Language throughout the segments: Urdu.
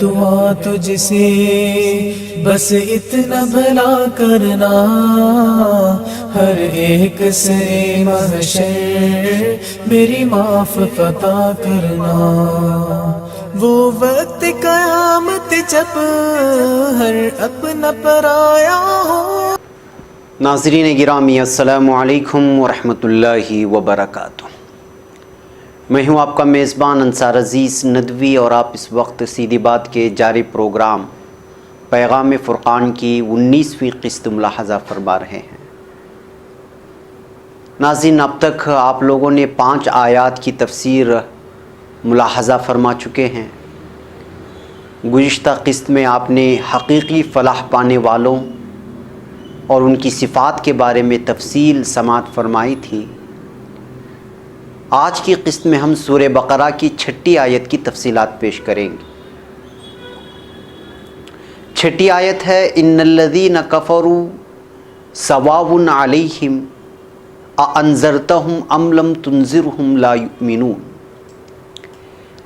دعا تجھ سے بس اتنا بھلا کرنا، ہر ایک سے محشر میری معاف عطا کرنا، وہ وقت قیامت جب ہر اپنا پرایا ہو۔ ناظرین گرامی، السلام علیکم ورحمۃ اللہ وبرکاتہ۔ میں ہوں آپ کا میزبان انصار عزیز ندوی، اور آپ اس وقت سیدھی بات کے جاری پروگرام پیغام فرقان کی 19ویں قسط ملاحظہ فرما رہے ہیں۔ ناظرین، اب تک آپ لوگوں نے 5 آیات کی تفسیر ملاحظہ فرما چکے ہیں۔ گزشتہ قسط میں آپ نے حقیقی فلاح پانے والوں اور ان کی صفات کے بارے میں تفصیل سماعت فرمائی تھی۔ آج کی قسط میں ہم سورہ بقرہ کی 6 آیت کی تفصیلات پیش کریں گے۔ 6 آیت ہے، ان الذین کفروا سواء علیہم اانذرتہم ام لم تنذرہم لا یؤمنون،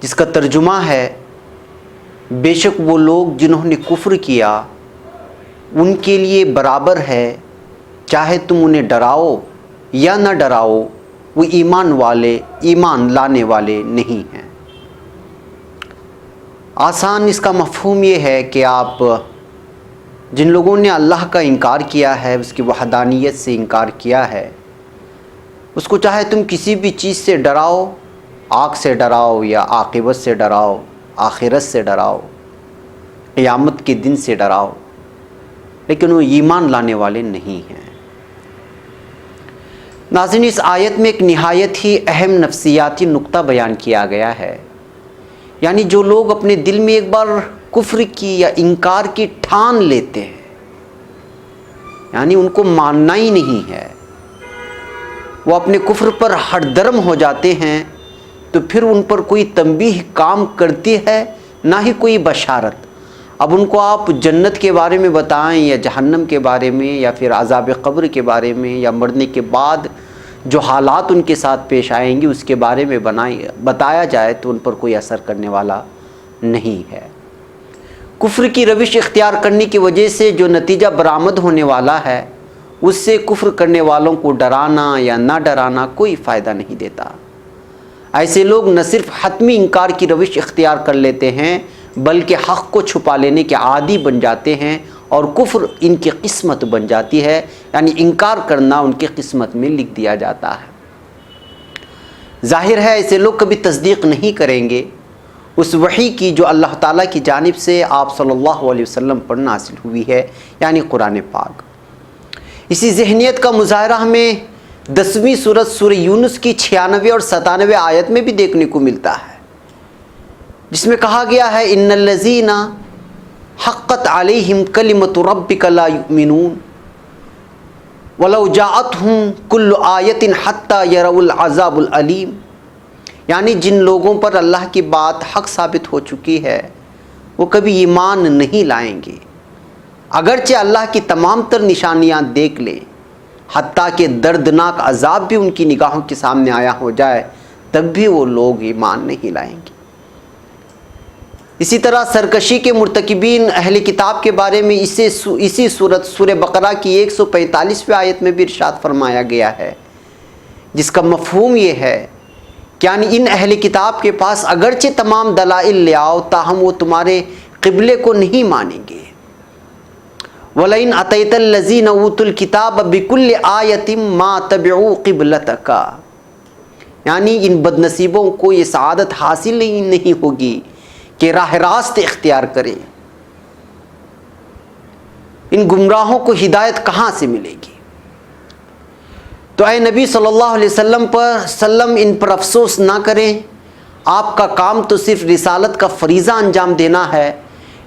جس کا ترجمہ ہے، بے شک وہ لوگ جنہوں نے کفر کیا ان کے لیے برابر ہے، چاہے تم انہیں ڈراؤ یا نہ ڈراؤ، وہ ایمان لانے والے نہیں ہیں۔ آسان اس کا مفہوم یہ ہے کہ آپ جن لوگوں نے اللہ کا انکار کیا ہے، اس کی وحدانیت سے انکار کیا ہے، اس کو چاہے تم کسی بھی چیز سے ڈراؤ، آگ سے ڈراؤ یا عاقبت سے ڈراؤ، آخرت سے ڈراؤ، قیامت کے دن سے ڈراؤ، لیکن وہ ایمان لانے والے نہیں ہیں۔ ناظرین، اس آیت میں ایک نہایت ہی اہم نفسیاتی نقطہ بیان کیا گیا ہے، یعنی جو لوگ اپنے دل میں ایک بار کفر کی یا انکار کی ٹھان لیتے ہیں، یعنی ان کو ماننا ہی نہیں ہے، وہ اپنے کفر پر ہٹ درم ہو جاتے ہیں، تو پھر ان پر کوئی تنبیہ کام کرتی ہے نہ ہی کوئی بشارت۔ اب ان کو آپ جنت کے بارے میں بتائیں یا جہنم کے بارے میں یا پھر عذاب قبر کے بارے میں یا مرنے کے بعد جو حالات ان کے ساتھ پیش آئیں گے اس کے بارے میں بتایا جائے تو ان پر کوئی اثر کرنے والا نہیں ہے۔ کفر کی روش اختیار کرنے کی وجہ سے جو نتیجہ برآمد ہونے والا ہے، اس سے کفر کرنے والوں کو ڈرانا یا نہ ڈرانا کوئی فائدہ نہیں دیتا۔ ایسے لوگ نہ صرف حتمی انکار کی روش اختیار کر لیتے ہیں بلکہ حق کو چھپا لینے کے عادی بن جاتے ہیں، اور کفر ان کی قسمت بن جاتی ہے، یعنی انکار کرنا ان کی قسمت میں لکھ دیا جاتا ہے۔ ظاہر ہے ایسے لوگ کبھی تصدیق نہیں کریں گے اس وحی کی جو اللہ تعالیٰ کی جانب سے آپ صلی اللہ علیہ وسلم پر نازل ہوئی ہے، یعنی قرآن پاک۔ اسی ذہنیت کا مظاہرہ ہمیں 10ویں سورت سورہ یونس کی 96 اور 97 آیت میں بھی دیکھنے کو ملتا ہے، جس میں کہا گیا ہے، ان الذین حقت علیہم کلمۃ ربک لا یؤمنون ولو جاءتہم کل آیۃ حتی یروا العذاب العلیم، یعنی جن لوگوں پر اللہ کی بات حق ثابت ہو چکی ہے وہ کبھی ایمان نہیں لائیں گے، اگرچہ اللہ کی تمام تر نشانیاں دیکھ لیں، حتیٰ کہ دردناک عذاب بھی ان کی نگاہوں کے سامنے آیا ہو جائے، تب بھی وہ لوگ ایمان نہیں لائیں گے۔ اسی طرح سرکشی کے مرتکبین اہل کتاب کے بارے میں اسی سورت سورہ بقرہ کی 145ویں آیت میں بھی ارشاد فرمایا گیا ہے، جس کا مفہوم یہ ہے کہ یعنی ان اہل کتاب کے پاس اگرچہ تمام دلائل لے آؤ، تاہم وہ تمہارے قبلے کو نہیں مانیں گے۔ وَلَئِنْ أَتَيْتَ الَّذِينَ أُوتُوا الْكِتَابَ بِكُلِّ آيَةٍ مَا تَبِعُوا قِبْلَتَكَ، یعنی ان بد نصیبوں کو یہ سعادت حاصل نہیں ہوگی کہ راہ راست اختیار کریں، ان گمراہوں کو ہدایت کہاں سے ملے گی؟ تو اے نبی صلی اللہ علیہ وسلم ان پر افسوس نہ کریں، آپ کا کام تو صرف رسالت کا فریضہ انجام دینا ہے،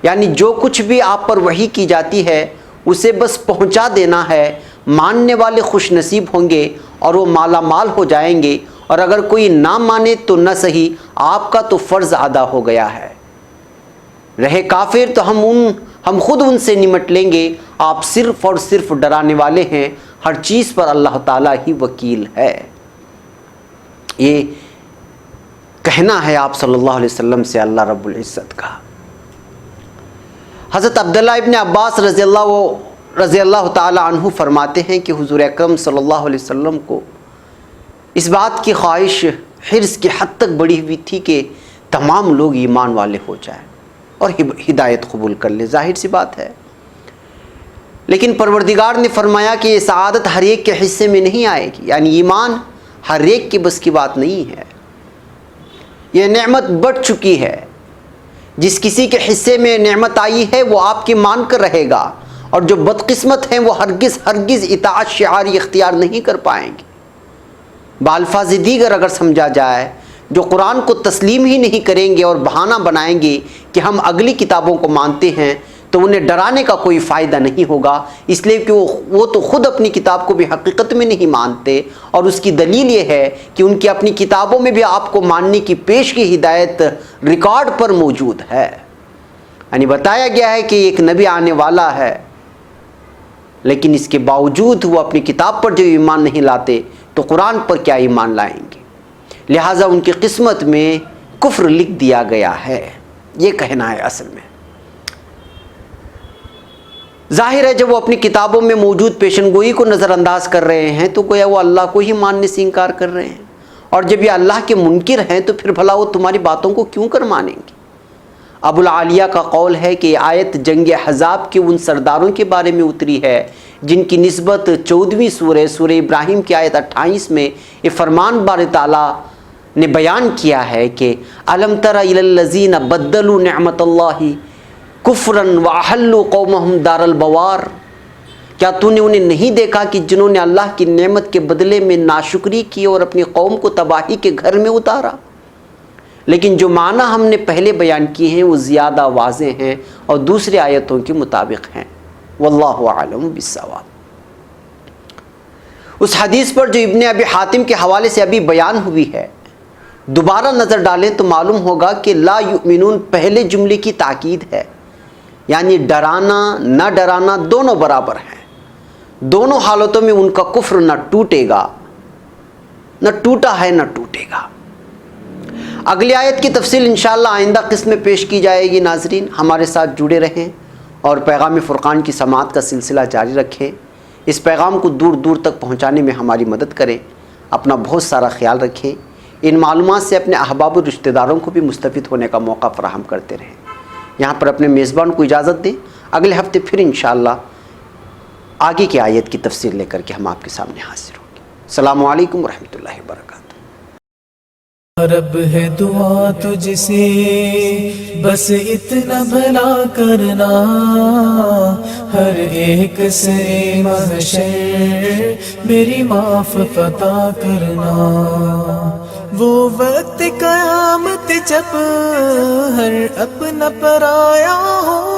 یعنی جو کچھ بھی آپ پر وحی کی جاتی ہے اسے بس پہنچا دینا ہے۔ ماننے والے خوش نصیب ہوں گے اور وہ مالا مال ہو جائیں گے، اور اگر کوئی نہ مانے تو نہ صحیح، آپ کا تو فرض ادا ہو گیا ہے۔ رہے کافر تو ہم خود ان سے نمٹ لیں گے، آپ صرف اور صرف ڈرانے والے ہیں، ہر چیز پر اللہ تعالیٰ ہی وکیل ہے۔ یہ کہنا ہے آپ صلی اللہ علیہ وسلم سے اللہ رب العزت کا۔ حضرت عبداللہ ابن عباس رضی اللہ تعالی عنہ فرماتے ہیں کہ حضور اکرم صلی اللہ علیہ وسلم کو اس بات کی خواہش حرص کی حد تک بڑھی ہوئی تھی کہ تمام لوگ ایمان والے ہو جائیں اور ہدایت قبول کر لیں. ظاہر سی بات ہے. لیکن پروردگار نے فرمایا کہ یہ سعادت ہر ایک کے حصے میں نہیں آئے گی، یعنی ایمان ہر ایک کی بس کی بات نہیں ہے. یہ نعمت بڑھ چکی ہے. جس کسی کے حصے میں نعمت آئی ہے وہ آپ کی مان کر رہے گا، اور جو بدقسمت ہیں وہ ہرگز اطاعت شعاری اختیار نہیں کر پائیں گے. بالفاظ دیگر اگر سمجھا جائے، جو قرآن کو تسلیم ہی نہیں کریں گے اور بہانہ بنائیں گے کہ ہم اگلی کتابوں کو مانتے ہیں، تو انہیں ڈرانے کا کوئی فائدہ نہیں ہوگا، اس لیے کہ وہ تو خود اپنی کتاب کو بھی حقیقت میں نہیں مانتے. اور اس کی دلیل یہ ہے کہ ان کی اپنی کتابوں میں بھی آپ کو ماننے کی پیش کی ہدایت ریکارڈ پر موجود ہے. یعنی بتایا گیا ہے کہ ایک نبی آنے والا ہے، لیکن اس کے باوجود وہ اپنی کتاب پر جو ایمان نہیں لاتے تو قرآن پر کیا ایمان لائیں گے. لہٰذا ان کی قسمت میں کفر لکھ دیا گیا ہے، یہ کہنا ہے اصل میں. ظاہر ہے جب وہ اپنی کتابوں میں موجود پیشن گوئی کو نظر انداز کر رہے ہیں تو گویا وہ اللہ کو ہی ماننے سے انکار کر رہے ہیں. اور جب یہ اللہ کے منکر ہیں تو پھر بھلا وہ تمہاری باتوں کو کیوں کر مانیں گے. ابو العالیہ کا قول ہے کہ یہ آیت جنگ احزاب کے ان سرداروں کے بارے میں اتری ہے جن کی نسبت 14ویں سورہ ابراہیم کی آیت 28 میں یہ فرمان باری تعالیٰ نے بیان کیا ہے کہ الم تر الی الذین بدلوا نعمت اللہ کفراً واحلوا قومہم دار البوار. کیا تو نے انہیں نہیں دیکھا کہ جنہوں نے اللہ کی نعمت کے بدلے میں ناشکری کی اور اپنی قوم کو تباہی کے گھر میں اتارا. لیکن جو معنی ہم نے پہلے بیان کیے ہیں وہ زیادہ واضح ہیں اور دوسری آیتوں کے مطابق ہیں. واللہ اعلم بالصواب. اس حدیث پر جو ابن ابی حاتم کے حوالے سے ابھی بیان ہوئی ہے، دوبارہ نظر ڈالیں تو معلوم ہوگا کہ لا یؤمنون پہلے جملے کی تاکید ہے، یعنی ڈرانا نہ ڈرانا دونوں برابر ہیں. دونوں حالتوں میں ان کا کفر نہ ٹوٹے گا، نہ ٹوٹا ہے نہ ٹوٹے گا. اگلی آیت کی تفصیل انشاءاللہ آئندہ قسط میں پیش کی جائے گی. ناظرین ہمارے ساتھ جڑے رہیں اور پیغام فرقان کی سماعت کا سلسلہ جاری رکھیں. اس پیغام کو دور دور تک پہنچانے میں ہماری مدد کریں. اپنا بہت سارا خیال رکھیں. ان معلومات سے اپنے احباب و رشتہ داروں کو بھی مستفید ہونے کا موقع فراہم کرتے رہیں. یہاں پر اپنے میزبان کو اجازت دیں. اگلے ہفتے پھر انشاءاللہ آگے کی آیت کی تفسیر لے کر کے ہم آپ کے سامنے حاضر ہوں گے. السلام علیکم ورحمۃ اللہ وبرکاتہ. رب ہے دعا تجھ سے بس اتنا بھلا کرنا، ہر ایک سے محشر میری معاف عطا کرنا. وہ وقت قیامت جب ہر اپنا پرایا ہو